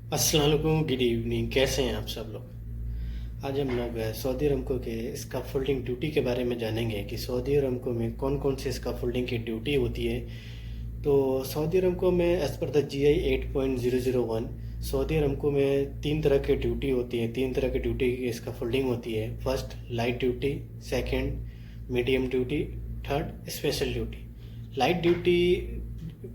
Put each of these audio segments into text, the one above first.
अस्सलाम वालेकुम, good evening. कैसे हैं आप सब लोग? आज हम लोग सऊदी अरमको के स्काफोल्डिंग ड्यूटी के बारे में जानेंगे कि सऊदी अरमको में कौन कौन से स्काफोल्डिंग की ड्यूटी होती है। तो सऊदी अरमको में as per the GI 8.001 Saudi अरमको में तीन तरह की ड्यूटी होती है। तीन तरह की ड्यूटी की स्काफोल्डिंग होती है। First light duty, second medium duty, third special duty. Light duty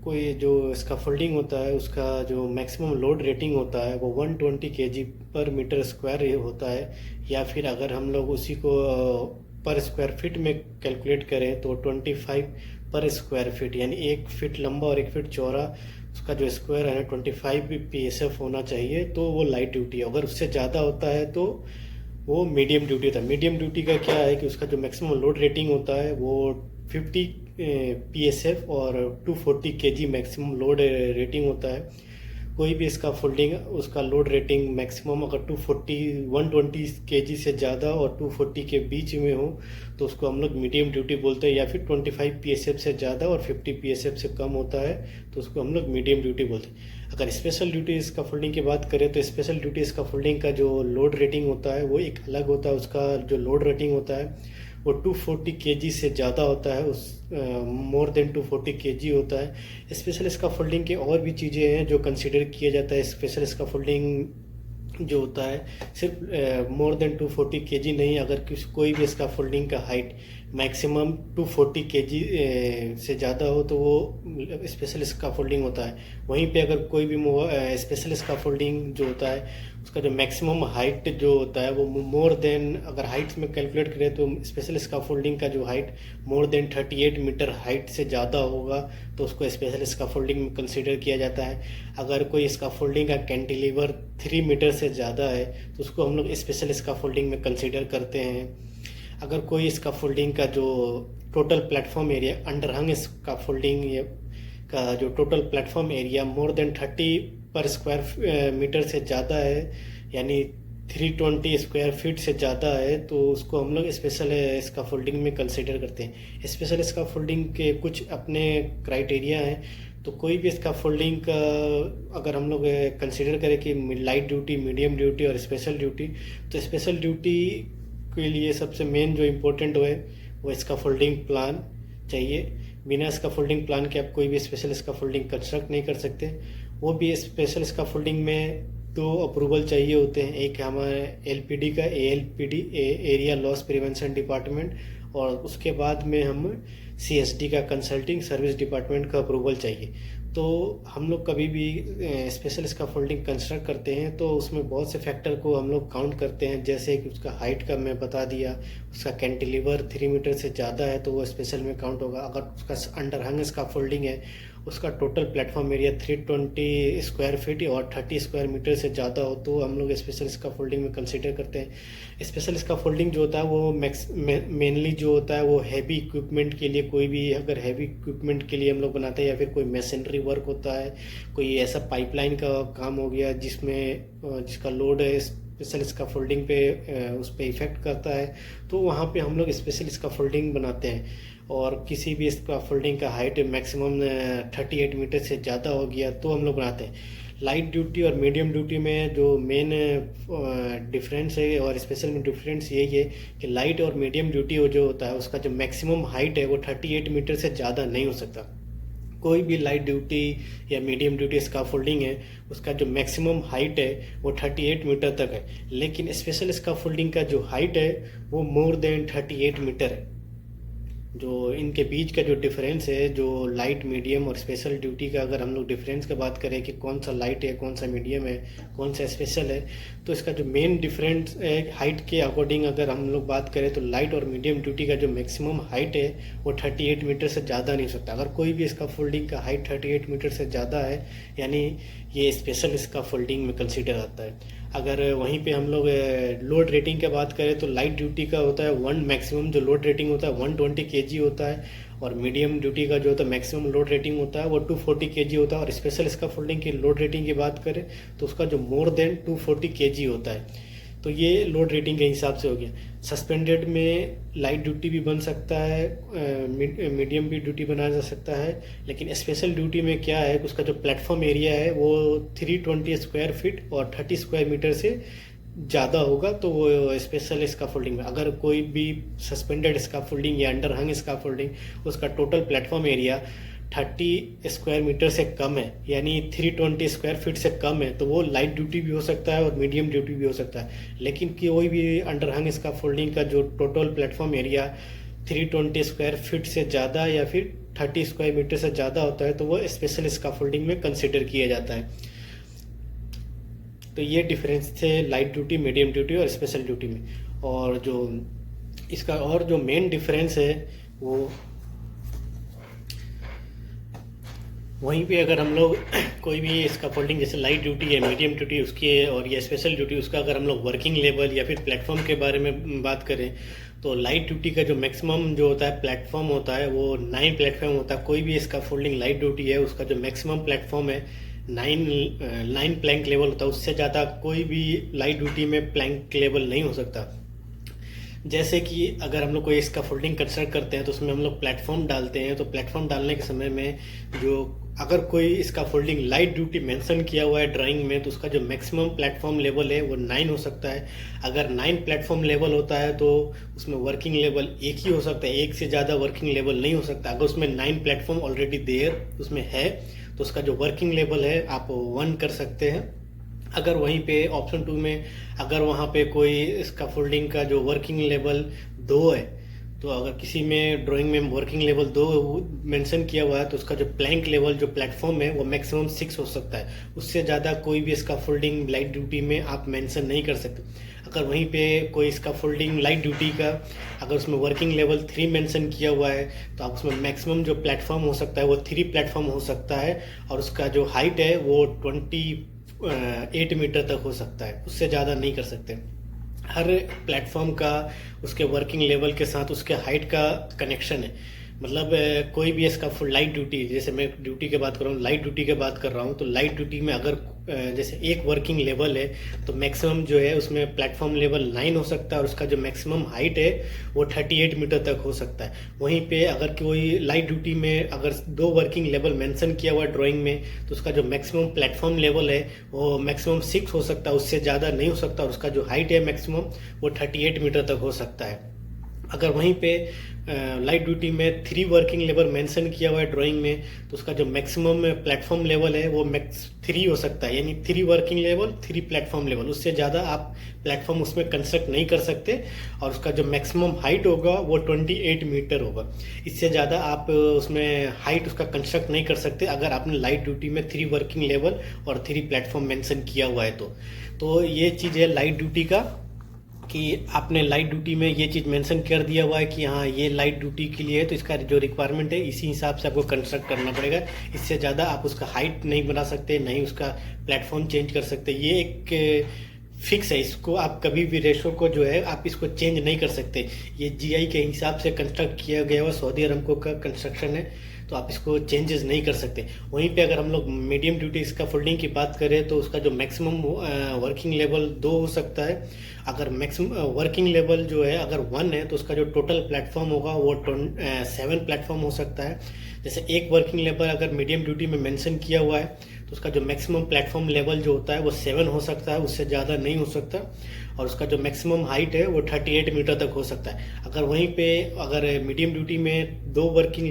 कोई जो स्काफोल्डिंग होता है उसका जो मैक्सिमम लोड रेटिंग होता है वो 120 kg पर मीटर स्क्वायर होता है, या फिर अगर हम लोग उसी को पर स्क्वायर फीट में कैलकुलेट करें तो 25 पर स्क्वायर फीट, यानी 1 फीट लंबा और 1 फीट चौड़ा उसका जो स्क्वायर है 25 PSF होना चाहिए, तो वो लाइट ड्यूटी। अगर उससे ज़्यादा होता है तो वो मीडियम ड्यूटी होता है। मीडियम ड्यूटी का क्या है कि उसका जो मैक्सिमम लोड रेटिंग होता है वो 50 PSF और 240 kg मैक्सिमम लोड रेटिंग होता है। कोई भी इसका फोल्डिंग उसका लोड रेटिंग मैक्सिमम अगर 120 kg से ज़्यादा और 240 के बीच में हो तो उसको हम लोग मीडियम ड्यूटी बोलते हैं, या फिर 25 PSF से ज़्यादा और 50 PSF से कम होता है तो उसको हम लोग मीडियम ड्यूटी बोलते हैं। अगर स्पेशल ड्यूटी इसका फोल्डिंग की बात करें तो स्पेशल ड्यूटी इसका फोल्डिंग का जो लोड रेटिंग होता है वो एक अलग होता है। उसका जो लोड रेटिंग होता है वो 240 kg से ज़्यादा होता है, उस मोर देन 240 kg होता है। स्पेशल स्काफोल्डिंग के और भी चीज़ें हैं जो कंसिडर किया जाता है। स्पेशल स्काफोल्डिंग जो होता है सिर्फ मोर देन 240 kg नहीं, अगर कोई भी स्काफोल्डिंग का हाइट मैक्सिमम 240 kg से ज़्यादा हो तो वो स्पेशल स्काफोल्डिंग होता है। वहीं पे अगर कोई भी स्पेशल स्काफोल्डिंग जो होता है उसका जो मैक्सिमम हाइट जो होता है वो मोर देन, अगर हाइट्स में कैलकुलेट करें तो स्पेशल स्काफोल्डिंग का जो height more than 38 metre height से ज़्यादा होगा तो उसको स्पेशल स्काफोल्डिंग में कंसिडर किया जाता है। अगर कोई स्काफोल्डिंग का कैंटिलीवर 3 मीटर से ज़्यादा है तो उसको हम लोग स्पेशल स्काफोल्डिंग में कंसिडर करते हैं। अगर कोई स्काफोल्डिंग का जो टोटल प्लेटफॉर्म एरिया अंडरहंग स्काफोल्डिंग का जो total platform area more than 30 पर स्क्वायर मीटर से ज़्यादा है, यानी 320 स्क्वायर फीट से ज़्यादा है, तो उसको हम लोग स्पेशल स्काफोल्डिंग में कंसिडर करते हैं। स्पेशल स्काफोल्डिंग के कुछ अपने क्राइटेरिया हैं। तो कोई भी स्काफोल्डिंग का अगर हम लोग कंसिडर करें कि लाइट ड्यूटी, मीडियम ड्यूटी और स्पेशल ड्यूटी, तो स्पेशल ड्यूटी के लिए सबसे मेन जो इम्पोर्टेंट वो स्काफोल्डिंग प्लान चाहिए। बिना स्काफोल्डिंग प्लान के आप कोई भी स्पेशल स्काफोल्डिंग कंस्ट्रक्ट नहीं कर सकते। वो भी स्पेशल स्काफोल्डिंग में दो अप्रूवल चाहिए होते हैं। एक हमारे LPD का ALPD area loss prevention department, और उसके बाद में हम CSD का कंसल्टिंग सर्विस डिपार्टमेंट का अप्रूवल चाहिए। तो हम लोग कभी भी स्पेशल स्काफोल्डिंग कंस्ट्रक्ट करते हैं तो उसमें बहुत से फैक्टर को हम लोग काउंट करते हैं, जैसे कि उसका हाइट का मैं बता दिया, उसका कैंटिलीवर 3 मीटर से ज़्यादा है तो वो स्पेशल में काउंट होगा। अगर उसका अंडरहंग स्काफोल्डिंग है, उसका total platform area 320 square feet और 30 स्क्वायर मीटर से ज़्यादा हो तो हम लोग स्पेशल स्काफोल्डिंग में कंसिडर करते हैं। स्पेशल स्काफोल्डिंग जो होता है वो मेनली जो होता है वो हैवी इक्विपमेंट के लिए, कोई भी अगर हैवी इक्विपमेंट के लिए हम लोग बनाते हैं, या फिर कोई मशीनरी वर्क होता है, कोई ऐसा पाइपलाइन का काम हो गया जिसका लोड है स्पेशल स्काफोल्डिंग पे उस पर इफ़ेक्ट करता है, तो वहाँ पे हम लोग स्पेशल स्काफोल्डिंग बनाते हैं। और किसी भी स्काफोल्डिंग का हाइट मैक्सिमम 38 मीटर से ज़्यादा हो गया तो हम लोग बनाते हैं। लाइट ड्यूटी और मीडियम ड्यूटी में जो मेन डिफरेंस है और स्पेशल में डिफरेंस यही है कि लाइट और मीडियम ड्यूटी जो होता है उसका जो मैक्सिमम हाइट है वो 38 मीटर से ज़्यादा नहीं हो सकता। कोई भी लाइट ड्यूटी या मीडियम ड्यूटी स्काफोल्डिंग है उसका जो मैक्सिमम हाइट है वो 38 मीटर तक है, लेकिन स्पेशल स्काफोल्डिंग का जो हाइट है वो मोर देन 38 मीटर है। जो इनके बीच का जो डिफरेंस है, जो लाइट, मीडियम और स्पेशल ड्यूटी का अगर हम लोग डिफरेंस की बात करें कि कौन सा लाइट है, कौन सा मीडियम है, कौन सा स्पेशल है, तो इसका जो मेन डिफरेंस है हाइट के अकॉर्डिंग अगर हम लोग बात करें तो लाइट और मीडियम ड्यूटी का जो मैक्सिमम हाइट है वो 38 मीटर से ज़्यादा नहीं हो सकता। अगर कोई भी इसका फोल्डिंग का हाइट 38 मीटर से ज़्यादा है यानी ये स्पेशल इसका फोल्डिंग में कंसिडर आता है। अगर वहीं पे हम लोग लोड रेटिंग की बात करें तो लाइट ड्यूटी का होता है मैक्सिमम जो लोड रेटिंग होता है 120 kg होता है, और मीडियम ड्यूटी का जो होता है मैक्सिमम लोड रेटिंग होता है वो 240 kg होता है। और स्पेशल स्काफोल्डिंग की लोड रेटिंग की बात करें तो उसका जो मोर देन 240 kg होता है। तो ये लोड रेटिंग के हिसाब से हो गया। सस्पेंडेड में लाइट ड्यूटी भी बन सकता है, मीडियम भी ड्यूटी बनाया जा सकता है, लेकिन स्पेशल ड्यूटी में क्या है, उसका जो प्लेटफॉर्म एरिया है वो 320 स्क्वायर फीट और 30 स्क्वायर मीटर से ज़्यादा होगा, तो वो स्पेशल स्काफोल्डिंग में। अगर कोई भी सस्पेंडेड स्काफोल्डिंग या अंडर हंग स्काफोल्डिंग उसका total platform area 30 square metre से कम है, यानी 320 स्क्वायर फीट से कम है, तो वो लाइट ड्यूटी भी हो सकता है और मीडियम ड्यूटी भी हो सकता है। लेकिन कोई भी अंडर हंग स्काफोल्डिंग का जो total platform area 320 square feet से ज़्यादा या फिर 30 स्क्वायर मीटर से ज़्यादा होता है, तो वो स्पेशल स्काफोल्डिंग में कंसिडर किया जाता है। तो ये डिफरेंस थे लाइट ड्यूटी, मीडियम ड्यूटी और स्पेशल ड्यूटी में। और जो इसका और जो मेन डिफरेंस है वो वहीं पे अगर हम लोग कोई भी स्काफोल्डिंग जैसे लाइट ड्यूटी है, मीडियम ड्यूटी उसकी और ये स्पेशल ड्यूटी उसका अगर हम लोग वर्किंग लेवल या फिर प्लेटफॉर्म के बारे में बात करें, तो लाइट ड्यूटी का जो मैक्सिमम जो होता है प्लेटफॉर्म होता है वो 9 प्लेटफॉर्म होता है। कोई भी स्काफोल्डिंग लाइट ड्यूटी है उसका जो मैक्सिमम प्लेटफॉर्म है 9 प्लैंक लेवल होता है, उससे ज़्यादा कोई भी लाइट ड्यूटी में प्लैंक लेवल नहीं हो सकता। जैसे कि अगर हम लोग कोई स्काफोल्डिंग कंस्ट्रक्ट करते हैं तो उसमें हम लोग प्लेटफॉर्म डालते हैं, तो प्लेटफॉर्म डालने के समय में जो अगर कोई स्काफोल्डिंग लाइट ड्यूटी मेंशन किया हुआ है ड्राइंग में, तो उसका जो मैक्सिमम प्लेटफॉर्म लेवल है वो 9 हो सकता है। अगर 9 प्लेटफॉर्म लेवल होता है तो उसमें वर्किंग लेवल एक ही हो सकता है, एक से ज़्यादा वर्किंग लेवल नहीं हो सकता। अगर उसमें 9 प्लेटफॉर्म ऑलरेडी देयर उसमें है तो उसका जो वर्किंग लेवल है आप 1 कर सकते हैं। अगर वहीं पे ऑप्शन 2 में अगर वहाँ पे कोई स्काफोल्डिंग का जो वर्किंग लेवल 2 है, तो अगर किसी में ड्राइंग में वर्किंग लेवल 2 मेंशन किया हुआ है तो उसका जो प्लैंक लेवल जो प्लेटफॉर्म है वो मैक्सिमम 6 हो सकता है। उससे ज़्यादा कोई भी स्काफोल्डिंग लाइट ड्यूटी में आप मेंशन नहीं कर सकते। अगर वहीं पे कोई स्काफोल्डिंग लाइट ड्यूटी का अगर उसमें वर्किंग लेवल 3 मेंशन किया हुआ है तो आप उसमें मैक्सिमम जो प्लेटफॉर्म हो सकता है वो 3 प्लेटफॉर्म हो सकता है, और उसका जो हाइट है वो 28 मीटर तक हो सकता है, उससे ज़्यादा नहीं कर सकते। हर प्लेटफॉर्म का उसके वर्किंग लेवल के साथ उसके हाइट का कनेक्शन है। मतलब कोई भी इसका फुल लाइट ड्यूटी, जैसे मैं ड्यूटी की बात कर रहा हूँ, लाइट ड्यूटी की बात कर रहा हूँ, तो लाइट ड्यूटी में अगर जैसे एक वर्किंग लेवल है तो मैक्सिमम जो है उसमें प्लेटफॉर्म लेवल 9 हो सकता है और उसका जो मैक्सिमम हाइट है वो 38 मीटर तक हो सकता है। वहीं पे अगर कोई लाइट ड्यूटी में अगर 2 वर्किंग लेवल मेंशन किया हुआ है ड्राइंग में तो उसका जो मैक्सिमम प्लेटफॉर्म लेवल है वो मैक्सिमम 6 हो सकता है, उससे ज़्यादा नहीं हो सकता, और उसका जो हाइट है मैक्सिमम वो 38 मीटर तक हो सकता है। अगर वहीं पे लाइट ड्यूटी में 3 वर्किंग लेवल मेंशन किया हुआ है ड्राइंग में तो उसका जो मैक्सिमम प्लेटफॉर्म लेवल है वो 3 हो सकता है, यानी 3 वर्किंग लेवल 3 प्लेटफॉर्म लेवल, उससे ज़्यादा आप प्लेटफॉर्म उसमें कंस्ट्रक्ट नहीं कर सकते। और उसका जो मैक्सिमम हाइट होगा वो 28 मीटर होगा, इससे ज़्यादा आप उसमें हाइट उसका कंस्ट्रक्ट नहीं कर सकते अगर आपने लाइट ड्यूटी में 3 वर्किंग लेवल और 3 प्लेटफॉर्म मेंशन किया हुआ है। तो ये चीज़ है लाइट ड्यूटी का कि आपने लाइट ड्यूटी में ये चीज़ मेंशन कर दिया हुआ है कि हाँ ये लाइट ड्यूटी के लिए है, तो इसका जो रिक्वायरमेंट है इसी हिसाब से आपको कंस्ट्रक्ट करना पड़ेगा। इससे ज़्यादा आप उसका हाइट नहीं बना सकते, नहीं उसका प्लेटफॉर्म चेंज कर सकते। ये एक फिक्स है, इसको आप कभी भी रेशो को जो है आप इसको चेंज नहीं कर सकते। ये जीआई के हिसाब से कंस्ट्रक्ट किया गया हुआ सऊदी अरमको का कंस्ट्रक्शन है, तो आप इसको चेंजेस नहीं कर सकते। वहीं पे अगर हम लोग मीडियम ड्यूटी स्काफोल्डिंग की बात करें तो उसका जो मैक्सिमम वर्किंग लेवल 2 हो सकता है। अगर मैक्सिमम वर्किंग लेवल जो है अगर 1 है तो उसका जो टोटल प्लेटफॉर्म होगा वो 7 प्लेटफॉर्म हो सकता है। जैसे एक वर्किंग लेवल अगर मीडियम ड्यूटी में मेंशन किया हुआ है तो उसका जो मैक्सिमम प्लेटफॉर्म लेवल जो होता है वो 7 हो सकता है, उससे ज़्यादा नहीं हो सकता, और उसका जो मैक्सिमम हाइट है वो 38 मीटर तक हो सकता है। अगर वहीं पे अगर मीडियम ड्यूटी में 2 वर्किंग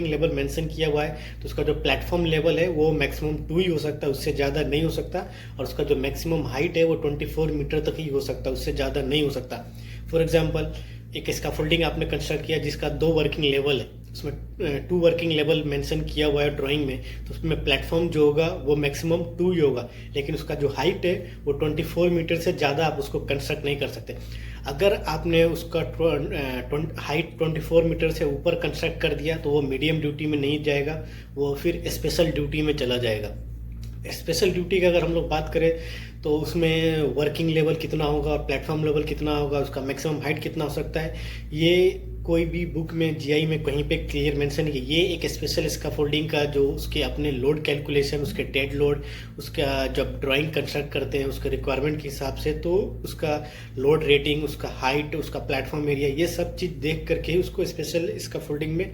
लेवल मेंशन किया हुआ है तो उसका जो प्लेटफॉर्म लेवल है वो मैक्सिमम 2 ही हो सकता है, उससे ज़्यादा नहीं हो सकता, और उसका जो मैक्सिमम हाइट है वो 24 मीटर तक ही हो सकता है, उससे ज़्यादा नहीं हो सकता। फॉर एग्जाम्पल एक स्काफोल्डिंग आपने कंस्ट्रक्ट किया जिसका 2 वर्किंग लेवल है, उसमें 2 वर्किंग लेवल मेंशन किया हुआ है ड्राइंग में, तो उसमें प्लेटफॉर्म जो होगा वो मैक्सिमम 2 ही होगा, लेकिन उसका जो हाइट है वो 24 मीटर से ज़्यादा आप उसको कंस्ट्रक्ट नहीं कर सकते। अगर आपने उसका हाइट 24 मीटर से ऊपर कंस्ट्रक्ट कर दिया तो वो मीडियम ड्यूटी में नहीं जाएगा, वो फिर स्पेशल ड्यूटी में चला जाएगा। स्पेशल ड्यूटी की अगर हम लोग बात करें तो उसमें वर्किंग लेवल कितना होगा और प्लेटफॉर्म लेवल कितना होगा, उसका मैक्सिमम हाइट कितना हो सकता है, ये कोई भी बुक में जीआई में कहीं पे क्लियर मेंशन है कि ये एक स्पेशल स्कैफोल्डिंग का जो उसके अपने लोड कैलकुलेशन, उसके डेड लोड, उसका जब ड्राइंग कंस्ट्रक्ट करते हैं उसके रिक्वायरमेंट के हिसाब से, तो उसका लोड रेटिंग, उसका हाइट, उसका प्लेटफॉर्म एरिया, ये सब चीज़ देख करके उसको स्पेशल स्कैफोल्डिंग में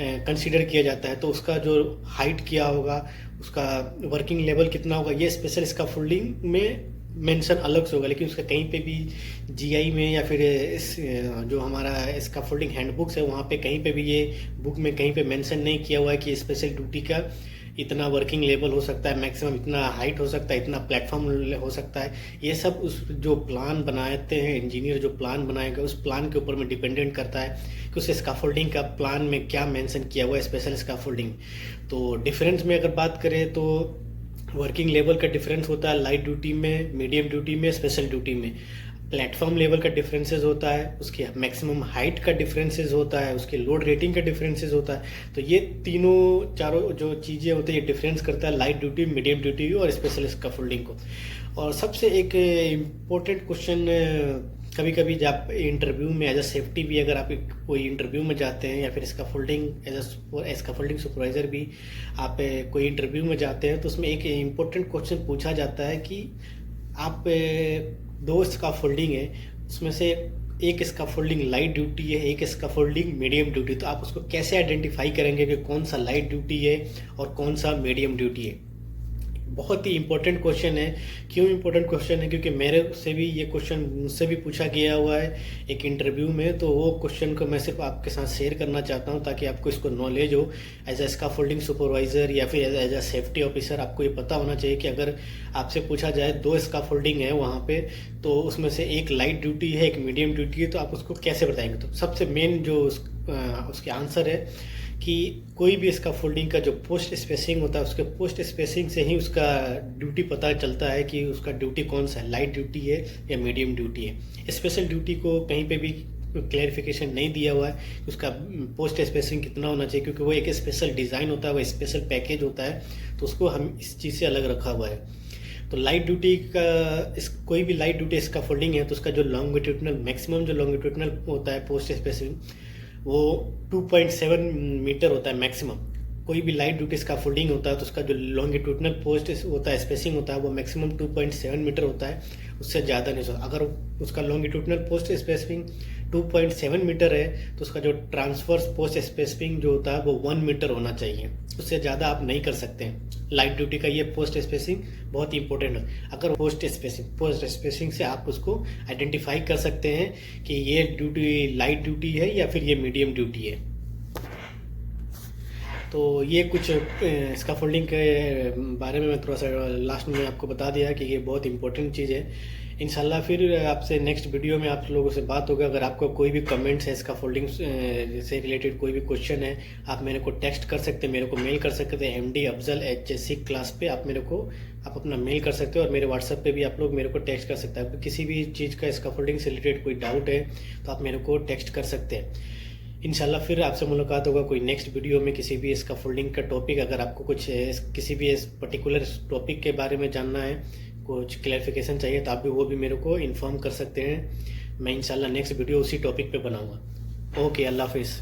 कंसीडर किया जाता है। तो उसका जो हाइट क्या होगा, उसका वर्किंग लेवल कितना होगा, ये स्पेशल स्कैफोल्डिंग में मेंशन अलग से होगा। लेकिन उसका कहीं पे भी जीआई में या फिर इस जो हमारा स्कैफोल्डिंग हैंडबुक्स है वहाँ पे कहीं पे भी ये बुक में कहीं पे मेंशन नहीं किया हुआ है कि स्पेशल ड्यूटी का इतना वर्किंग लेवल हो सकता है, मैक्सिमम इतना हाइट हो सकता है, इतना प्लेटफॉर्म हो सकता है। ये सब उस जो प्लान बनाते हैं इंजीनियर, जो प्लान बनाएगा उस प्लान के ऊपर में डिपेंडेंट करता है कि उस स्कैफोल्डिंग का प्लान में क्या मेंशन किया हुआ है स्पेशल स्कैफोल्डिंग। तो डिफरेंस में अगर बात करें तो वर्किंग लेवल का डिफरेंस होता है लाइट ड्यूटी में, मीडियम ड्यूटी में, स्पेशल ड्यूटी में। प्लेटफॉर्म लेवल का डिफरेंसेस होता है, उसके मैक्सिमम हाइट का डिफरेंसेस होता है, उसके लोड रेटिंग का डिफरेंसेस होता है। तो ये तीनों चारों जो चीज़ें होती है ये डिफरेंस करता है लाइट ड्यूटी, मीडियम ड्यूटी और स्पेशल स्कैफोल्डिंग को। और सबसे एक इम्पोर्टेंट क्वेश्चन, कभी कभी जब इंटरव्यू में एज अ सेफ्टी भी अगर आप कोई इंटरव्यू में जाते हैं या फिर स्कैफोल्डिंग एज स्कैफोल्डिंग सुपरवाइज़र भी आप कोई इंटरव्यू में जाते हैं, तो उसमें एक इम्पोर्टेंट क्वेश्चन पूछा जाता है कि आप दो स्कैफोल्डिंग है, उसमें से एक स्कैफोल्डिंग लाइट ड्यूटी है, एक स्कैफोल्डिंग मीडियम ड्यूटी, तो आप उसको कैसे आइडेंटिफाई करेंगे कि कौन सा लाइट ड्यूटी है और कौन सा मीडियम ड्यूटी है। बहुत ही इंपॉर्टेंट क्वेश्चन है। क्यों इंपॉर्टेंट क्वेश्चन है? क्योंकि मेरे से भी ये क्वेश्चन मुझसे भी पूछा गया हुआ है एक इंटरव्यू में, तो वो क्वेश्चन को मैं सिर्फ आपके साथ शेयर करना चाहता हूँ ताकि आपको इसको नॉलेज हो। एज अ स्कैफोल्डिंग सुपरवाइज़र या फिर एज अ सेफ्टी ऑफिसर आपको ये पता होना चाहिए कि अगर आपसे पूछा जाए दो स्कैफोल्डिंग है वहाँ पे, तो उसमें से एक लाइट ड्यूटी है, एक मीडियम ड्यूटी है, तो आप उसको कैसे बताएंगे। तो सबसे मेन जो उसके आंसर है कि कोई भी स्कैफोल्डिंग का जो पोस्ट स्पेसिंग होता है, उसके पोस्ट स्पेसिंग से ही उसका ड्यूटी पता चलता है कि उसका ड्यूटी कौन सा है, लाइट ड्यूटी है या मीडियम ड्यूटी है। स्पेशल ड्यूटी को कहीं पे भी क्लैरिफिकेशन नहीं दिया हुआ है कि उसका पोस्ट स्पेसिंग कितना होना चाहिए, क्योंकि वो एक स्पेशल डिज़ाइन होता है, वो स्पेशल पैकेज होता है, तो उसको हम इस चीज़ से अलग रखा हुआ है। तो लाइट ड्यूटी का कोई भी लाइट ड्यूटी स्कैफोल्डिंग है तो उसका जो लॉन्गिट्यूडनल मैक्सिमम जो लॉन्गिट्यूडनल होता है पोस्ट स्पेसिंग वो 2.7 मीटर होता है मैक्सिमम। कोई भी लाइट ड्यूटी स्कैफोल्डिंग होता है तो उसका जो लॉन्गिट्यूडनल पोस्ट होता है स्पेसिंग होता है वो मैक्सिमम 2.7 मीटर होता है, उससे ज़्यादा नहीं होता। अगर उसका लॉन्गिट्यूडनल पोस्ट स्पेसिंग 2.7 मीटर है तो उसका जो ट्रांसवर्स पोस्ट स्पेसिंग जो होता है वो 1 मीटर होना चाहिए, उससे ज़्यादा आप नहीं कर सकते हैं। लाइट ड्यूटी का ये पोस्ट स्पेसिंग बहुत ही इंपॉर्टेंट है। अगर पोस्ट स्पेसिंग से आप उसको आइडेंटिफाई कर सकते हैं कि ये ड्यूटी लाइट ड्यूटी है या फिर ये मीडियम ड्यूटी है। तो ये कुछ स्कैफोल्डिंग के बारे में मैं थोड़ा सा लास्ट में आपको बता दिया कि ये बहुत इंपॉर्टेंट चीज़ है। इंशाल्लाह फिर आपसे नेक्स्ट वीडियो में आप लोगों से बात होगा। अगर आपको कोई भी कमेंट्स है स्कैफोल्डिंग से रिलेटेड, कोई भी क्वेश्चन है, आप मेरे को टेक्स्ट कर सकते हैं, मेरे को मेल कर सकते हैं mdafzal@class पे आप अपना मेल कर सकते हो, और मेरे व्हाट्सएप पे भी आप लोग मेरे को टेक्स्ट कर सकते हैं। किसी भी चीज़ का स्कैफोल्डिंग से रिलेटेड कोई डाउट है तो आप मेरे को टेक्स्ट कर सकते हैं। इंशाल्लाह फिर आपसे मुलाकात होगा कोई नेक्स्ट वीडियो में किसी भी स्कैफोल्डिंग का टॉपिक। अगर आपको कुछ किसी भी पर्टिकुलर टॉपिक के बारे में जानना है, कुछ क्लैरिफिकेशन चाहिए, तो आप भी वो भी मेरे को इन्फॉर्म कर सकते हैं। मैं इंशाल्लाह नेक्स्ट वीडियो उसी टॉपिक पे बनाऊंगा। ओके, अल्लाह हाफिज़।